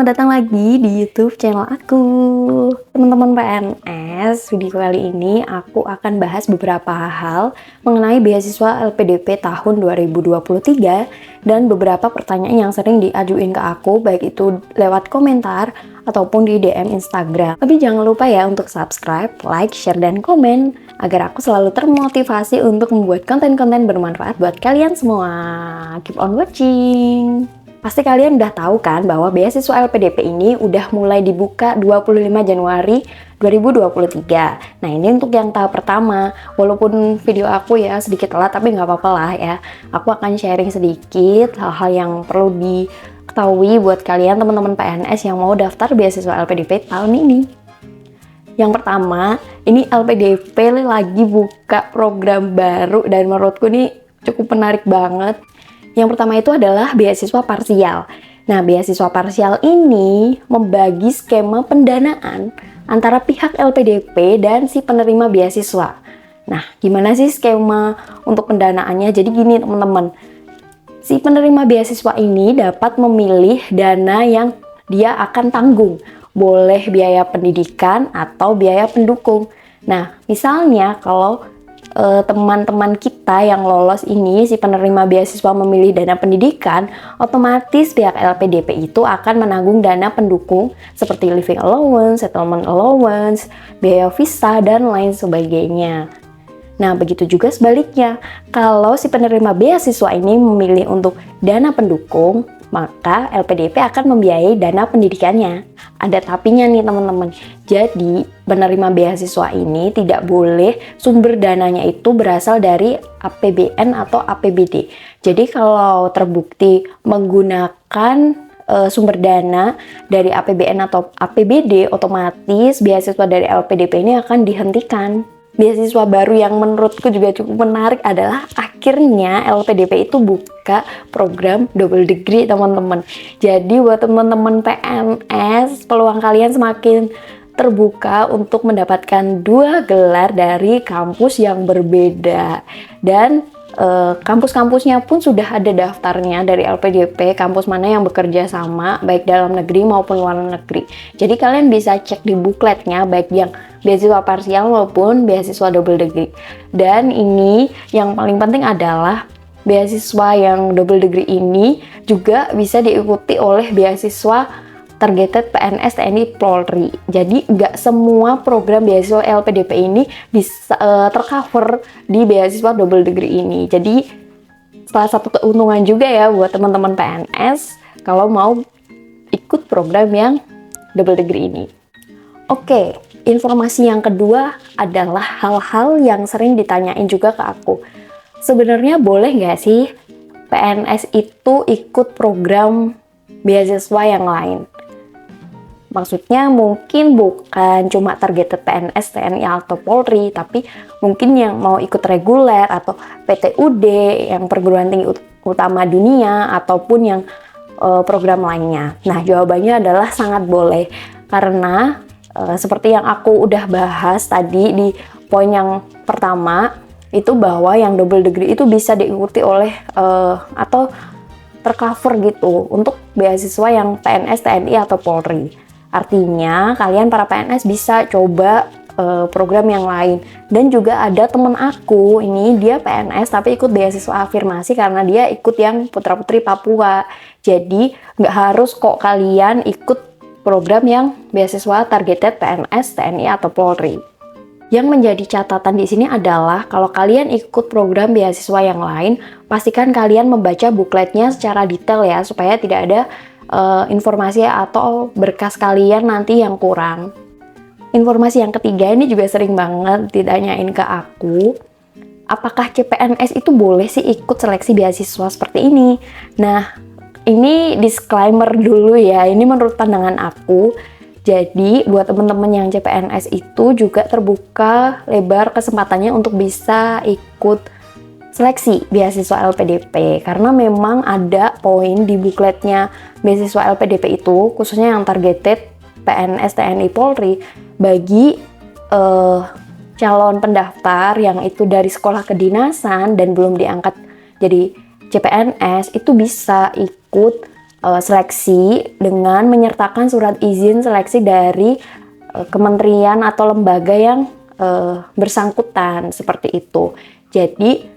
selamat datang lagi di YouTube channel aku. Teman-teman PNS, video kali ini aku akan bahas beberapa hal mengenai beasiswa LPDP tahun 2023 dan beberapa pertanyaan yang sering diajuin ke aku, baik itu lewat komentar ataupun di DM Instagram. Tapi jangan lupa ya untuk subscribe, like, share, dan komen agar aku selalu termotivasi untuk membuat konten-konten bermanfaat buat kalian semua. Keep on watching! Pasti kalian udah tahu kan bahwa beasiswa LPDP ini udah mulai dibuka 25 Januari 2023. Nah, ini untuk yang tahap pertama. Walaupun video aku ya sedikit telat, tapi nggak apa-apa lah ya. Aku akan sharing sedikit hal-hal yang perlu diketahui buat kalian teman-teman PNS yang mau daftar beasiswa LPDP tahun ini. Yang pertama, ini LPDP lagi buka program baru dan menurutku ini cukup menarik banget. Yang pertama itu adalah beasiswa parsial. Nah, beasiswa parsial ini membagi skema pendanaan antara pihak LPDP dan si penerima beasiswa. Nah, gimana sih skema untuk pendanaannya? Jadi gini teman-teman, si penerima beasiswa ini dapat memilih dana yang dia akan tanggung. Boleh biaya pendidikan atau biaya pendukung. Nah, misalnya kalau teman-teman kita yang lolos ini, si penerima beasiswa memilih dana pendidikan, otomatis pihak LPDP itu akan menanggung dana pendukung seperti living allowance, settlement allowance, biaya visa, dan lain sebagainya. Nah, begitu juga sebaliknya. Kalau si penerima beasiswa ini memilih untuk dana pendukung, maka LPDP akan membiayai dana pendidikannya. Ada tapinya nih teman-teman. Jadi, penerima beasiswa ini tidak boleh sumber dananya itu berasal dari APBN atau APBD. Jadi, kalau terbukti menggunakan sumber dana dari APBN atau APBD, otomatis beasiswa dari LPDP ini akan dihentikan. Beasiswa baru yang menurutku juga cukup menarik adalah akhirnya LPDP itu buka program double degree teman-teman. Jadi buat teman-teman PNS, peluang kalian semakin terbuka untuk mendapatkan 2 gelar dari kampus yang berbeda. Dan kampus-kampusnya pun sudah ada daftarnya dari LPDP, kampus mana yang bekerja sama baik dalam negeri maupun luar negeri. Jadi kalian bisa cek di bukletnya baik yang beasiswa parsial maupun beasiswa double degree. Dan ini yang paling penting adalah beasiswa yang double degree ini juga bisa diikuti oleh beasiswa targeted PNS TNI Polri. Jadi nggak semua program beasiswa LPDP ini bisa tercover di beasiswa double degree ini. Jadi salah satu keuntungan juga ya buat teman-teman PNS kalau mau ikut program yang double degree ini. Oke, informasi yang kedua adalah hal-hal yang sering ditanyain juga ke aku. Sebenarnya boleh nggak sih PNS itu ikut program beasiswa yang lain? Maksudnya mungkin bukan cuma targeted PNS, TNI, atau Polri, tapi mungkin yang mau ikut reguler atau PTUD, yang perguruan tinggi utama dunia, ataupun yang program lainnya. Nah, jawabannya adalah sangat boleh. Karena seperti yang aku udah bahas tadi di poin yang pertama, itu bahwa yang double degree itu bisa diikuti oleh atau tercover gitu untuk beasiswa yang PNS, TNI, atau Polri. Artinya kalian para PNS bisa coba program yang lain. Dan juga ada temen aku, ini dia PNS tapi ikut beasiswa afirmasi karena dia ikut yang Putra Putri Papua. Jadi nggak harus kok kalian ikut program yang beasiswa targeted PNS, TNI, atau Polri. Yang menjadi catatan di sini adalah kalau kalian ikut program beasiswa yang lain, pastikan kalian membaca bukletnya secara detail ya, supaya tidak ada informasi atau berkas kalian nanti yang kurang. Informasi yang ketiga ini juga sering banget ditanyain ke aku, apakah CPNS itu boleh sih ikut seleksi beasiswa seperti ini? Nah, ini disclaimer dulu ya, ini menurut pandangan aku. Jadi buat teman-teman yang CPNS itu juga terbuka lebar kesempatannya untuk bisa ikut seleksi beasiswa LPDP, karena memang ada poin di bukletnya beasiswa LPDP itu, khususnya yang targeted PNS, TNI, Polri, bagi calon pendaftar yang itu dari sekolah kedinasan dan belum diangkat jadi CPNS, itu bisa ikut seleksi dengan menyertakan surat izin seleksi dari kementerian atau lembaga yang bersangkutan, seperti itu. Jadi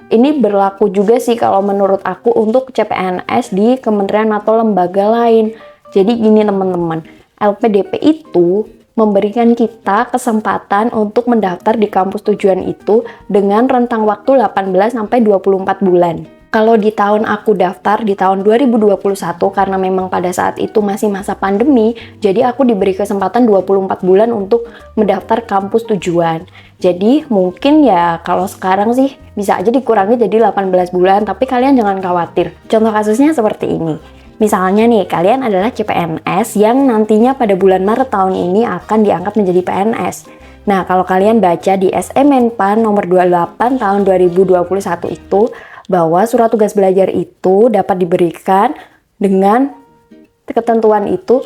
ini berlaku juga sih kalau menurut aku untuk CPNS di kementerian atau lembaga lain. Jadi gini teman-teman, LPDP itu memberikan kita kesempatan untuk mendaftar di kampus tujuan itu dengan rentang waktu 18 sampai 24 bulan. Kalau di tahun aku daftar di tahun 2021, karena memang pada saat itu masih masa pandemi, jadi aku diberi kesempatan 24 bulan untuk mendaftar kampus tujuan. Jadi mungkin ya kalau sekarang sih bisa aja dikurangi jadi 18 bulan, tapi kalian jangan khawatir. Contoh kasusnya seperti ini. Misalnya nih, kalian adalah CPNS yang nantinya pada bulan Maret tahun ini akan diangkat menjadi PNS. Nah, kalau kalian baca di SE Menpan nomor 28 tahun 2021 itu, bahwa surat tugas belajar itu dapat diberikan dengan ketentuan itu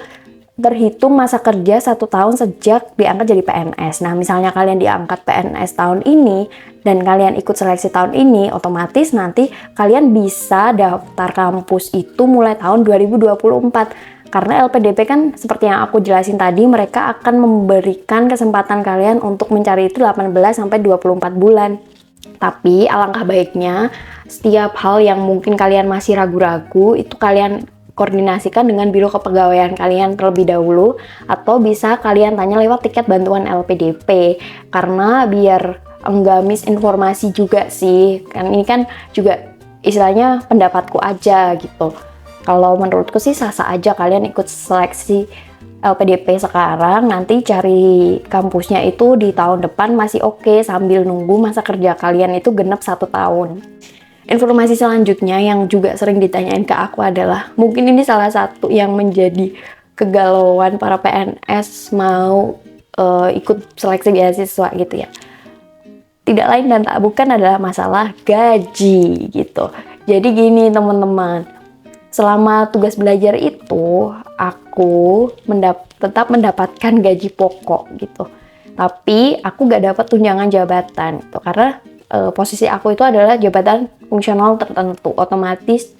terhitung masa kerja 1 tahun sejak diangkat jadi PNS. Nah, misalnya kalian diangkat PNS tahun ini dan kalian ikut seleksi tahun ini, otomatis nanti kalian bisa daftar kampus itu mulai tahun 2024. Karena LPDP kan seperti yang aku jelasin tadi, mereka akan memberikan kesempatan kalian untuk mencari itu 18 sampai 24 bulan. Tapi alangkah baiknya setiap hal yang mungkin kalian masih ragu-ragu itu kalian koordinasikan dengan biro kepegawaian kalian terlebih dahulu, atau bisa kalian tanya lewat tiket bantuan LPDP, karena biar enggak misinformasi juga sih. Kan ini kan juga istilahnya pendapatku aja gitu. Kalau menurutku sih sah-sah aja kalian ikut seleksi LPDP sekarang, nanti cari kampusnya itu di tahun depan masih oke, sambil nunggu masa kerja kalian itu genap 1 tahun. Informasi selanjutnya yang juga sering ditanyain ke aku adalah, mungkin ini salah satu yang menjadi kegalauan para PNS mau ikut seleksi beasiswa gitu ya. Tidak lain dan tak bukan adalah masalah gaji gitu. Jadi gini teman-teman, selama tugas belajar itu aku tetap mendapatkan gaji pokok gitu. Tapi aku gak dapat tunjangan jabatan gitu, karena posisi aku itu adalah jabatan fungsional tertentu. Otomatis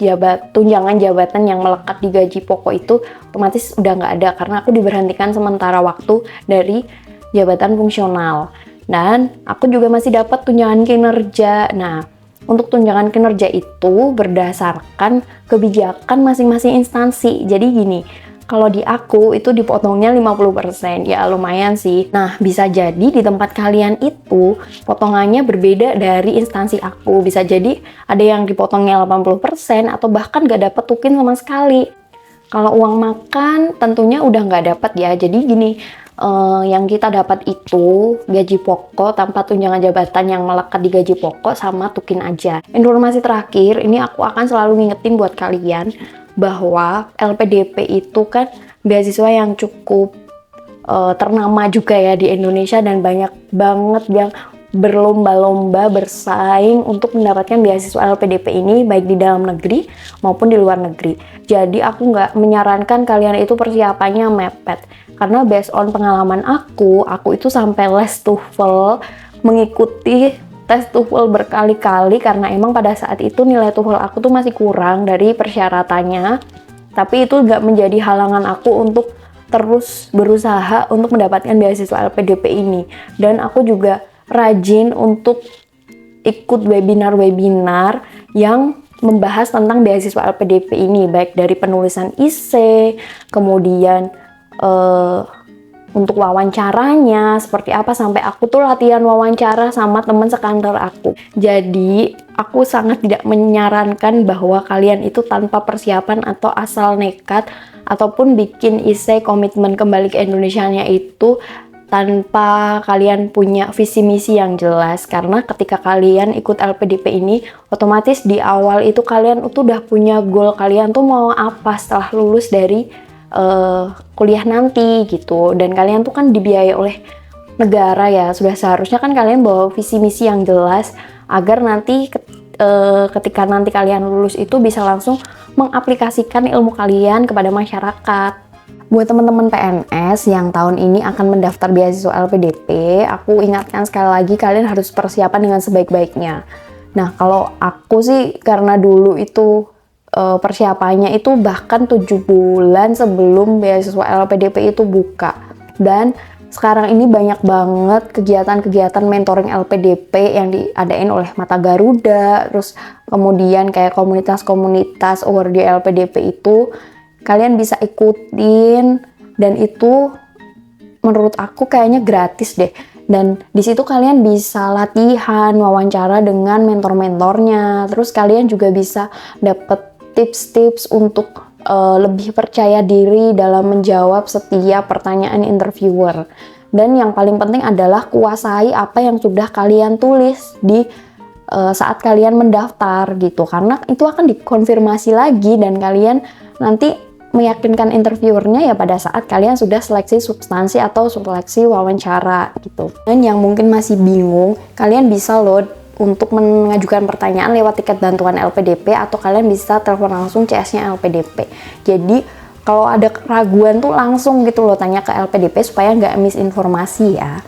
tunjangan jabatan yang melekat di gaji pokok itu otomatis udah nggak ada, karena aku diberhentikan sementara waktu dari jabatan fungsional. Dan aku juga masih dapat tunjangan kinerja. Nah, untuk tunjangan kinerja itu berdasarkan kebijakan masing-masing instansi. Jadi gini, kalau di aku itu dipotongnya 50%, ya lumayan sih. Nah, bisa jadi di tempat kalian itu potongannya berbeda dari instansi aku. Bisa jadi ada yang dipotongnya 80% atau bahkan gak dapat tukin sama sekali. Kalau uang makan tentunya udah gak dapat ya. Jadi gini, yang kita dapat itu gaji pokok tanpa tunjangan jabatan yang melekat di gaji pokok sama tukin aja. Informasi terakhir, ini aku akan selalu ngingetin buat kalian bahwa LPDP itu kan beasiswa yang cukup ternama juga ya di Indonesia, dan banyak banget yang berlomba-lomba bersaing untuk mendapatkan beasiswa LPDP ini baik di dalam negeri maupun di luar negeri. Jadi aku nggak menyarankan kalian itu persiapannya mepet, karena based on pengalaman aku itu sampai les TOEFL, mengikuti tes TOEFL berkali-kali karena emang pada saat itu nilai TOEFL aku tuh masih kurang dari persyaratannya. Tapi itu nggak menjadi halangan aku untuk terus berusaha untuk mendapatkan beasiswa LPDP ini. Dan aku juga rajin untuk ikut webinar-webinar yang membahas tentang beasiswa LPDP ini, baik dari penulisan essay, kemudian untuk wawancaranya seperti apa, sampai aku tuh latihan wawancara sama teman sekantor aku. Jadi aku sangat tidak menyarankan bahwa kalian itu tanpa persiapan atau asal nekat ataupun bikin essay komitmen kembali ke Indonesianya itu tanpa kalian punya visi misi yang jelas. Karena ketika kalian ikut LPDP ini, otomatis di awal itu kalian tuh udah punya goal kalian tuh mau apa setelah lulus dari kuliah nanti gitu. Dan kalian tuh kan dibiayai oleh negara ya, sudah seharusnya kan kalian bawa visi misi yang jelas agar nanti ketika nanti kalian lulus itu bisa langsung mengaplikasikan ilmu kalian kepada masyarakat. Buat teman-teman PNS yang tahun ini akan mendaftar beasiswa LPDP, aku ingatkan sekali lagi, kalian harus persiapan dengan sebaik-baiknya. Nah, kalau aku sih karena dulu itu persiapannya itu bahkan 7 bulan sebelum beasiswa LPDP itu buka. Dan sekarang ini banyak banget kegiatan-kegiatan mentoring LPDP yang diadain oleh Mata Garuda, terus kemudian kayak komunitas-komunitas awardee LPDP itu kalian bisa ikutin, dan itu menurut aku kayaknya gratis deh. Dan di situ kalian bisa latihan, wawancara dengan mentor-mentornya, terus kalian juga bisa dapet tips-tips untuk lebih percaya diri dalam menjawab setiap pertanyaan interviewer. Dan yang paling penting adalah kuasai apa yang sudah kalian tulis di saat kalian mendaftar gitu, karena itu akan dikonfirmasi lagi dan kalian nanti meyakinkan interviewernya ya pada saat kalian sudah seleksi substansi atau seleksi wawancara gitu. Dan yang mungkin masih bingung, kalian bisa loh untuk mengajukan pertanyaan lewat tiket bantuan LPDP, atau kalian bisa telepon langsung CS-nya LPDP. Jadi kalau ada keraguan tuh langsung gitu loh tanya ke LPDP supaya nggak misinformasi ya.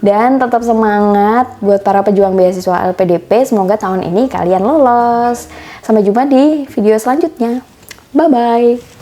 Dan tetap semangat buat para pejuang beasiswa LPDP, semoga tahun ini kalian lolos. Sampai jumpa di video selanjutnya. Bye-bye.